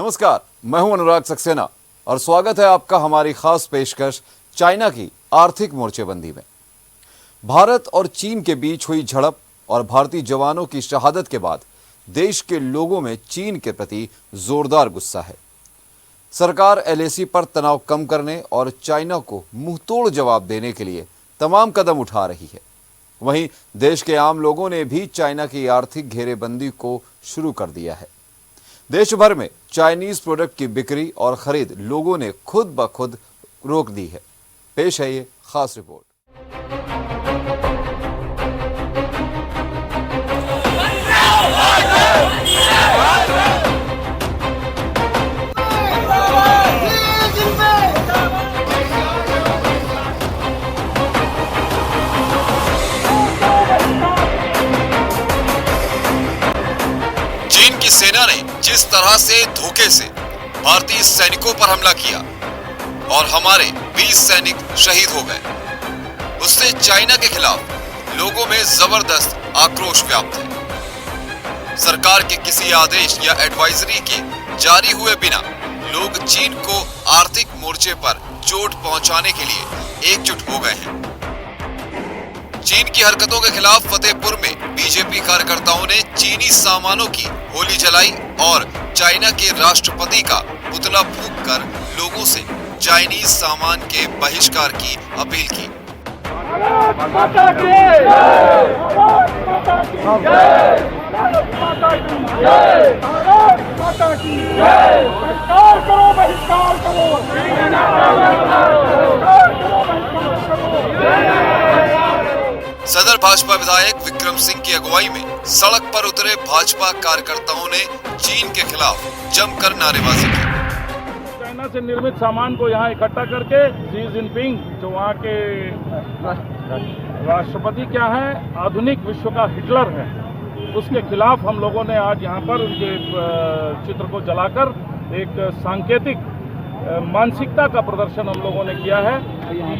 नमस्कार, मैं हूं अनुराग सक्सेना और स्वागत है आपका हमारी खास पेशकश चाइना की आर्थिक मोर्चेबंदी में। भारत और चीन के बीच हुई झड़प और भारतीय जवानों की शहादत के बाद देश के लोगों में चीन के प्रति जोरदार गुस्सा है। सरकार एलएसी पर तनाव कम करने और चाइना को मुंहतोड़ जवाब देने के लिए तमाम कदम उठा रही है। वहीं देश के आम लोगों ने भी चाइना की आर्थिक घेरेबंदी को शुरू कर दिया है। देश भर में चाइनीज प्रोडक्ट की बिक्री और खरीद लोगों ने खुद ब खुद रोक दी है। पेश है ये खास रिपोर्ट। चीन की सेना ने जिस तरह से धोखे से भारतीय सैनिकों पर हमला किया और हमारे 20 सैनिक शहीद हो गए, उससे चाइना के खिलाफ लोगों में जबरदस्त आक्रोश व्याप्त है। सरकार के किसी आदेश या एडवाइजरी के जारी हुए बिना लोग चीन को आर्थिक मोर्चे पर चोट पहुंचाने के लिए एकजुट हो गए हैं। चीन की हरकतों के खिलाफ फतेहपुर में बीजेपी कार्यकर्ताओं ने चीनी सामानों की होली जलाई और चाइना के राष्ट्रपति का पुतला फूंककर लोगों से चाइनीज सामान के बहिष्कार की अपील की। सदर भाजपा विधायक विक्रम सिंह की अगुवाई में सड़क पर उतरे भाजपा कार्यकर्ताओं ने चीन के खिलाफ जमकर नारेबाजी की। चाइना से निर्मित सामान को यहाँ इकट्ठा करके शी जिनपिंग जो वहाँ के राष्ट्रपति क्या है, आधुनिक विश्व का हिटलर है, उसके खिलाफ हम लोगों ने आज यहाँ पर उनके चित्र को जलाकर एक सांकेतिक मानसिकता का प्रदर्शन हम लोगों ने किया है।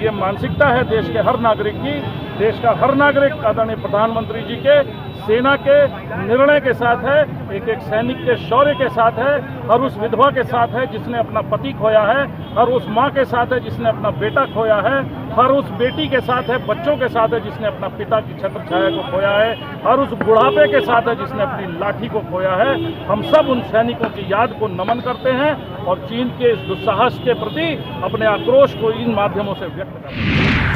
ये मानसिकता है देश के हर नागरिक की। देश का हर नागरिक आदरणीय प्रधानमंत्री जी के सेना के निर्णय के साथ है, एक एक सैनिक के शौर्य के साथ है, हर उस विधवा के साथ है जिसने अपना पति खोया है, हर उस माँ के साथ है जिसने अपना बेटा खोया है, हर उस बेटी के साथ है, बच्चों के साथ है जिसने अपना पिता की छत्र छाया को खोया है, हर उस बुढ़ापे के साथ है जिसने अपनी लाठी को खोया है। हम सब उन सैनिकों की याद को नमन करते हैं और चीन के इस दुस्साहस के प्रति अपने आक्रोश को इन माध्यमों से व्यक्त करते हैं।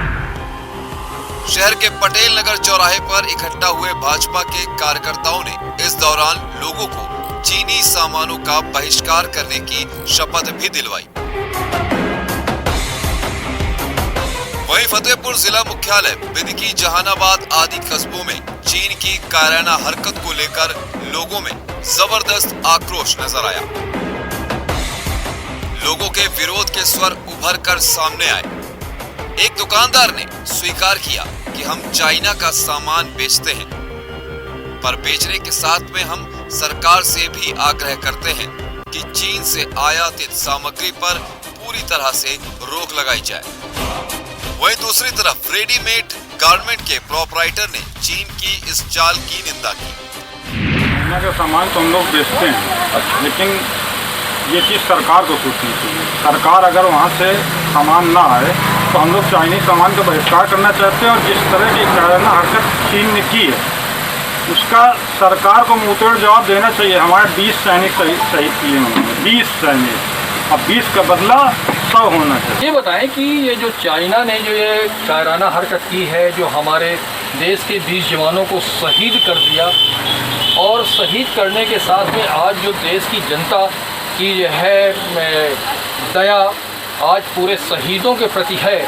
शहर के पटेल नगर चौराहे पर इकट्ठा हुए भाजपा के कार्यकर्ताओं ने इस दौरान लोगों को चीनी सामानों का बहिष्कार करने की शपथ भी दिलवाई। वहीं फतेहपुर जिला मुख्यालय, बिदकी, जहानाबाद आदि कस्बों में चीन की कायराना हरकत को लेकर लोगों में जबरदस्त आक्रोश नजर आया। लोगों के विरोध के स्वर उभर कर सामने आए। एक दुकानदार ने स्वीकार किया कि हम चाइना का सामान बेचते हैं, पर बेचने के साथ में हम सरकार से भी आग्रह करते हैं कि चीन से आयातित सामग्री पर पूरी तरह से रोक लगाई जाए। वहीं दूसरी तरफ रेडीमेड गारमेंट के प्रोपराइटर ने चीन की इस चाल की निंदा की। चाइना का सामान तो हम लोग बेचते हैं, लेकिन ये चीज़ सरकार को सोचनी चाहिए। सरकार अगर वहाँ से सामान ना आए तो हम लोग चाइनीज सामान का बहिष्कार करना चाहते हैं। और जिस तरह की कायराना हरकत चीन ने की है उसका सरकार को मुंहतोड़ जवाब देना चाहिए। हमारे 20 सैनिक शहीद किए उन्होंने, 20 सैनिक, अब 20 का बदला 100 होना चाहिए। ये बताएं कि ये जो चाइना ने जो ये कायराना हरकत की है, जो हमारे देश के 20 जवानों को शहीद कर दिया और शहीद करने के साथ में आज जो देश की जनता की जो है दया आज पूरे शहीदों के प्रति है,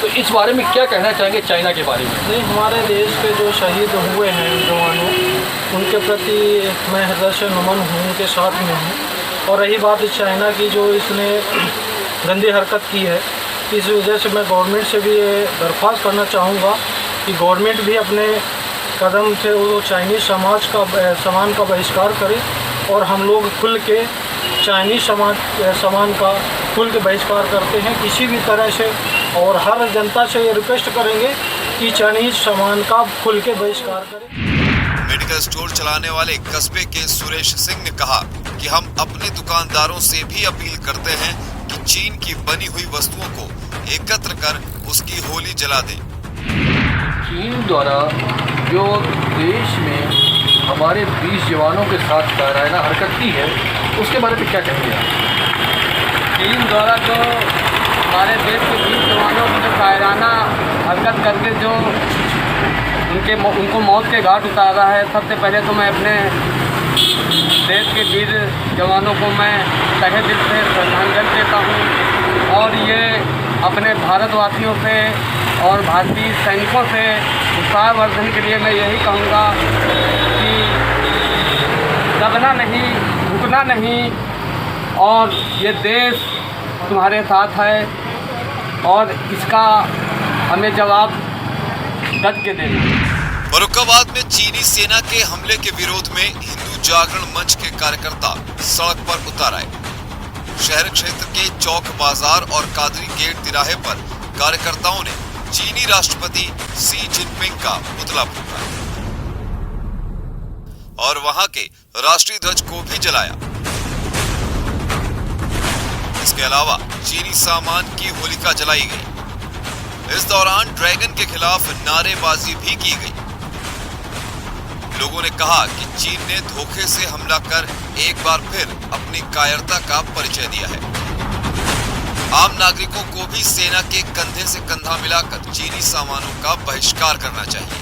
तो इस बारे में क्या कहना चाहेंगे चाइना के बारे में? नहीं, हमारे देश के जो शहीद हुए हैं जवानों, उनके प्रति मैं हृदय से नमन हूँ, उनके साथ में हूँ। और रही बात चाइना की जो इसने गंदी हरकत की है, इस वजह से मैं गवर्नमेंट से भी ये दरख्वास्त करना चाहूँगा कि गवर्नमेंट भी अपने कदम से वो चाइनीज़ सामान का बहिष्कार करे और हम लोग खुल के चाइनीज़ सामान का खुल के बहिष्कार करते हैं किसी भी तरह से। और हर जनता से ये रिक्वेस्ट करेंगे कि चाइनीज़ सामान का खुल के बहिष्कार करें। मेडिकल स्टोर चलाने वाले कस्बे के सुरेश सिंह ने कहा कि हम अपने दुकानदारों से भी अपील करते हैं कि चीन की बनी हुई वस्तुओं को एकत्र कर उसकी होली जला दें। चीन द्वारा जो देश में हमारे 20 जवानों के साथ कायराना हरकत की है, उसके बारे में क्या कहेंगे आप? चीन द्वारा जो हमारे देश के 20 जवानों की जो कायराना हरकत करके जो उनको मौत के घाट उतारा है, सबसे पहले तो मैं अपने देश के वीर जवानों को मैं तहे दिल से श्रद्धांजलि देता हूँ और ये अपने भारतवासियों से और भारतीय सैनिकों से उत्साहवर्धन के लिए मैं यही कहूँगा कि दबना नहीं, झुकना नहीं और ये देश तुम्हारे साथ है और इसका हमें जवाब डट के देना। फर्रुखाबाद में चीनी सेना के हमले के विरोध में हिंदू जागरण मंच के कार्यकर्ता सड़क पर उतर आए। शहर क्षेत्र के चौक बाजार और कादरी गेट तिराहे पर कार्यकर्ताओं ने चीनी राष्ट्रपति शी जिनपिंग का पुतला फूंका और वहां के राष्ट्रीय ध्वज को भी जलाया। इसके अलावा चीनी सामान की होलिका जलाई गई। इस दौरान ड्रैगन के खिलाफ नारेबाजी भी की गई। लोगों ने कहा कि चीन ने धोखे से हमला कर एक बार फिर अपनी कायरता का परिचय दिया है। आम नागरिकों को भी सेना के कंधे से कंधा मिलाकर चीनी सामानों का बहिष्कार करना चाहिए।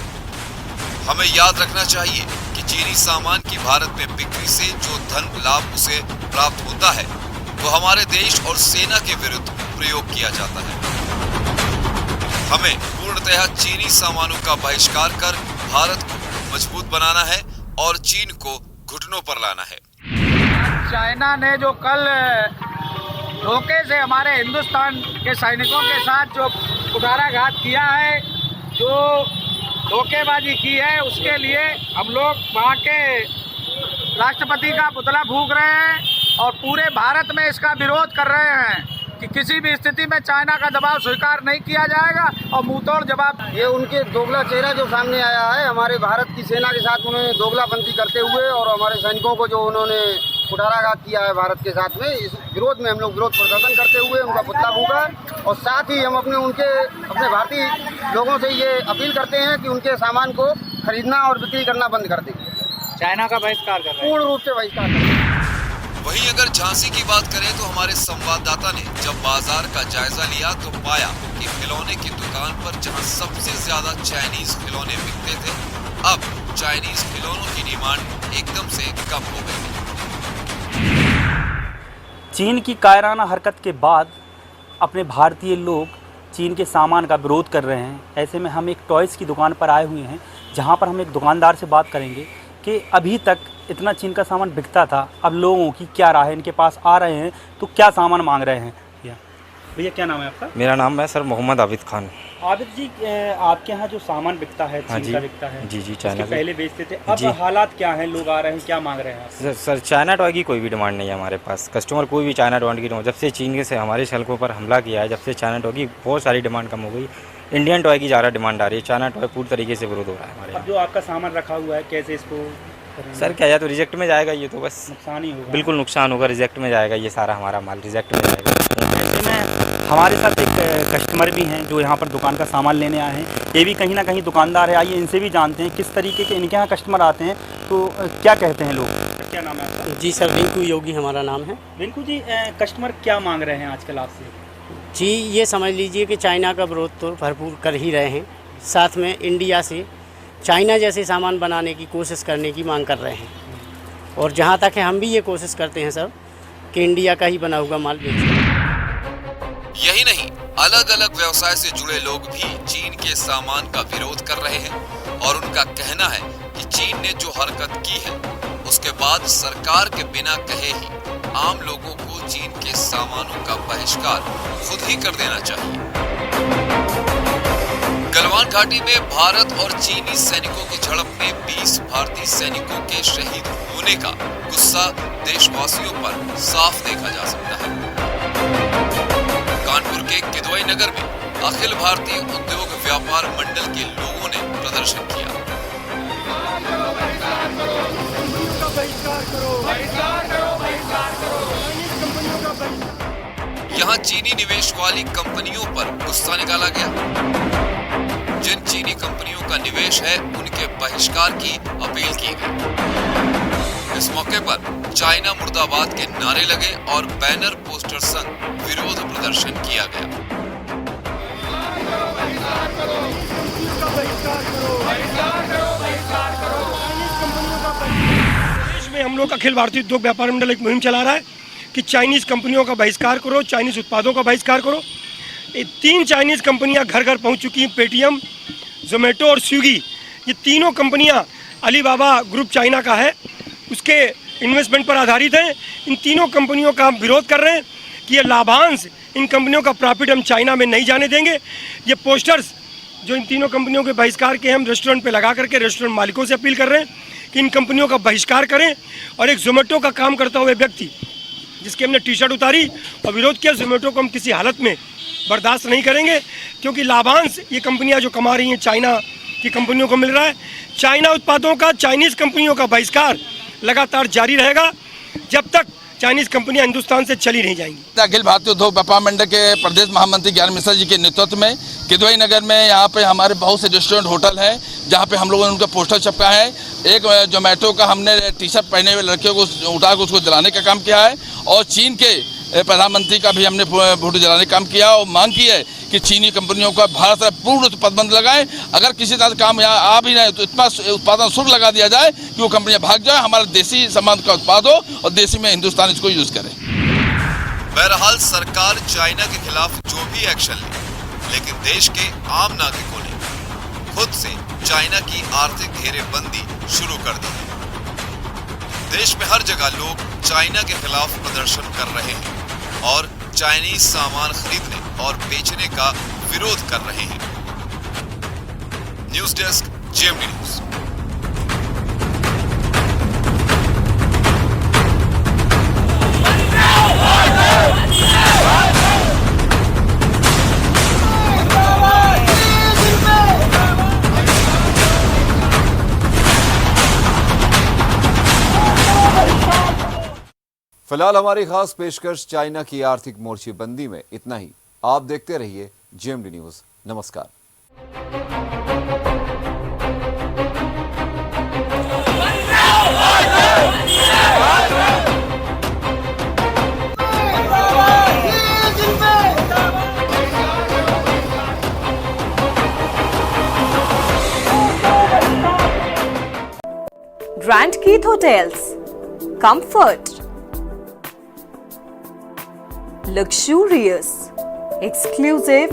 हमें याद रखना चाहिए कि चीनी सामान की भारत में बिक्री से जो धन लाभ उसे प्राप्त होता है, वो हमारे देश और सेना के विरुद्ध प्रयोग किया जाता है। हमें पूर्णतः चीनी सामानों का बहिष्कार कर भारत को मजबूत बनाना है और चीन को घुटनों पर लाना है। चाइना ने जो कल धोखे से हमारे हिंदुस्तान के सैनिकों के साथ जो कुठाराघात किया है, जो धोखेबाजी की है, उसके लिए हम लोग वहाँ के राष्ट्रपति का पुतला फूंक रहे हैं और पूरे भारत में इसका विरोध कर रहे हैं कि किसी भी स्थिति में चाइना का दबाव स्वीकार नहीं किया जाएगा और मुंहतोड़ जवाब। ये उनके दोगला चेहरा जो सामने आया है, हमारे भारत की सेना के साथ उन्होंने दोगलापंथी करते हुए और हमारे सैनिकों को जो उन्होंने कुठाराघात किया है भारत के साथ में, इस विरोध में हम लोग विरोध प्रदर्शन करते हुए उनका पुतला फूंका और साथ ही हम अपने भारतीय लोगों से ये अपील करते हैं कि उनके सामान को खरीदना और बिक्री करना बंद कर दें। चाइना का बहिष्कार कर रहे हैं, पूर्ण रूप से बहिष्कार कर रहे हैं। वहीं अगर झांसी की बात करें तो हमारे संवाददाता ने जब बाजार का जायजा लिया तो पाया कि खिलौने की दुकान पर जहां सबसे ज्यादा चाइनीज खिलौने बिकते थे, अब चाइनीज खिलौनों की डिमांड एकदम से कम हो गई। चीन की कायराना हरकत के बाद अपने भारतीय लोग चीन के सामान का विरोध कर रहे हैं। ऐसे में हम एक टॉयज़ की दुकान पर आए हुए हैं, जहां पर हम एक दुकानदार से बात करेंगे कि अभी तक इतना चीन का सामान बिकता था, अब लोगों की क्या राय है, इनके पास आ रहे हैं तो क्या सामान मांग रहे हैं। भैया क्या नाम है आपका? मेरा नाम है सर मोहम्मद आबिद खान। आबिद जी, आपके यहाँ जो सामान बिकता है चीन का बिकता है, जी चाइना पहले बेचते थे, अब हालात क्या हैं, लोग आ रहे हैं, क्या मांग रहे हैं? सर चाइना टॉय की कोई भी डिमांड नहीं है हमारे पास। कस्टमर कोई भी चाइना टॉय की, जब से चीन से हमारे सड़कों पर हमला किया है, जब से चाइना टॉय की बहुत सारी डिमांड कम हो गई। इंडियन टॉय की ज़्यादा डिमांड आ रही है, चाइना टॉय पूरी तरीके से विरोध हो रहा है हमारे। अब जो आपका सामान रखा हुआ है, कैसे इसको सर क्या या तो रिजेक्ट में जाएगा, ये तो बस नुकसान ही होगा। बिल्कुल नुकसान होगा, रिजेक्ट में जाएगा, ये सारा हमारा माल रिजेक्ट में जाएगा। ऐसे में हमारे साथ एक कस्टमर भी हैं जो यहाँ पर दुकान का सामान लेने आए हैं। ये भी कहीं ना कहीं दुकानदार है, आइए इनसे भी जानते हैं किस तरीके के इनके यहाँ कस्टमर आते हैं तो क्या कहते हैं लोग। क्या नाम है आपका? जी सर, रिंकू योगी हमारा नाम है। रिंकू जी, कस्टमर क्या मांग रहे हैं आजकल आपसे? जी ये समझ लीजिए कि चाइना का विरोध तो भरपूर कर ही रहे हैं, साथ में इंडिया से चाइना जैसे सामान बनाने की कोशिश करने की मांग कर रहे हैं। और जहाँ तक है हम भी ये कोशिश करते हैं सर कि इंडिया का ही बना हुआ माल बेचें। यही नहीं, अलग अलग व्यवसाय से जुड़े लोग भी चीन के सामान का विरोध कर रहे हैं और उनका कहना है कि चीन ने जो हरकत की है उसके बाद सरकार के बिना कहे ही आम लोगों को चीन के सामानों का बहिष्कार खुद ही कर देना चाहिए। गलवान घाटी में भारत और चीनी सैनिकों की झड़प में 20 भारतीय सैनिकों के शहीद होने का गुस्सा देशवासियों पर साफ देखा जा सकता है। कानपुर के किदवई नगर में अखिल भारतीय उद्योग व्यापार मंडल के लोगों ने प्रदर्शन किया। बहिष्कार करो, बहिष्कार करो, बहिष्कार करो। यहाँ चीनी निवेश वाली कंपनियों पर गुस्सा निकाला गया। जिन चीनी कंपनियों का निवेश है उनके बहिष्कार की अपील की गई। इस मौके पर चाइना मुर्दाबाद के नारे लगे और बैनर पोस्टर संग विरोध प्रदर्शन किया गया। देश में हम लोग अखिल भारतीय उद्योग व्यापार मंडल एक मुहिम चला रहा है कि चाइनीज़ कंपनियों का बहिष्कार करो, चाइनीज़ उत्पादों का बहिष्कार करो। ये 3 चाइनीज़ कंपनियां घर घर पहुंच चुकी हैं, पेटीएम, जोमेटो और स्विगी। ये तीनों कंपनियां अलीबाबा ग्रुप चाइना का है, उसके इन्वेस्टमेंट पर आधारित हैं। इन तीनों कंपनियों का हम विरोध कर रहे हैं कि ये लाभांश, इन कंपनियों का प्रॉफिट हम चाइना में नहीं जाने देंगे। ये पोस्टर्स जो इन तीनों कंपनियों के बहिष्कार के हम रेस्टोरेंट पे लगा करके रेस्टोरेंट मालिकों से अपील कर रहे हैं कि इन कंपनियों का बहिष्कार करें। और एक जोमेटो का काम करता हुआ व्यक्ति जिसकी हमने टी शर्ट उतारी और विरोध किया, जोमेटो को हम किसी हालत में बर्दाश्त नहीं करेंगे, क्योंकि लाभांश ये कंपनियां जो कमा रही हैं चाइना की कंपनियों को मिल रहा है। चाइना उत्पादों का, चाइनीज़ कंपनियों का बहिष्कार लगातार जारी रहेगा जब तक चाइनीज़ कंपनियां हिंदुस्तान से चली नहीं जाएंगी। अखिल भारतीय उद्योग व्यापार मंडल के प्रदेश महामंत्री ज्ञान मिश्रा जी के नेतृत्व में किदवई नगर में यहाँ पे हमारे बहुत से रेस्टोरेंट, होटल हैं जहाँ पे हम लोगों ने उनका पोस्टर छपका है। एक जोमेटो का हमने टी शर्ट पहने हुए लड़कियों को उठा कर उसको जलाने का काम किया है और चीन के प्रधानमंत्री का भी हमने फोटो जलाने का काम किया और मांग की है कि चीनी कंपनियों का भारत से पूर्ण प्रतिबंध लगाएं। अगर किसी तरह काम यहाँ आ भी रहे तो इतना उत्पादन शुल्क लगा दिया जाए कि वो कंपनियां भाग जाए, हमारा देसी सामान का उत्पाद हो और देसी में हिंदुस्तान इसको यूज करे। बहरहाल सरकार चाइना के खिलाफ जो भी एक्शन ले, लेकिन देश के आम नागरिकों ने खुद से चाइना की आर्थिक घेरेबंदी शुरू कर दी है। देश में हर जगह लोग चाइना के खिलाफ प्रदर्शन कर रहे हैं और चाइनीज सामान खरीदने और बेचने का विरोध कर रहे हैं। News desk, JMD news. फिलहाल हमारी खास पेशकश चाइना की आर्थिक मोर्चेबंदी में इतना ही। आप देखते रहिए जेएमडी न्यूज़। नमस्कार। Grand Keith Hotels. Comfort. Luxurious. Exclusive.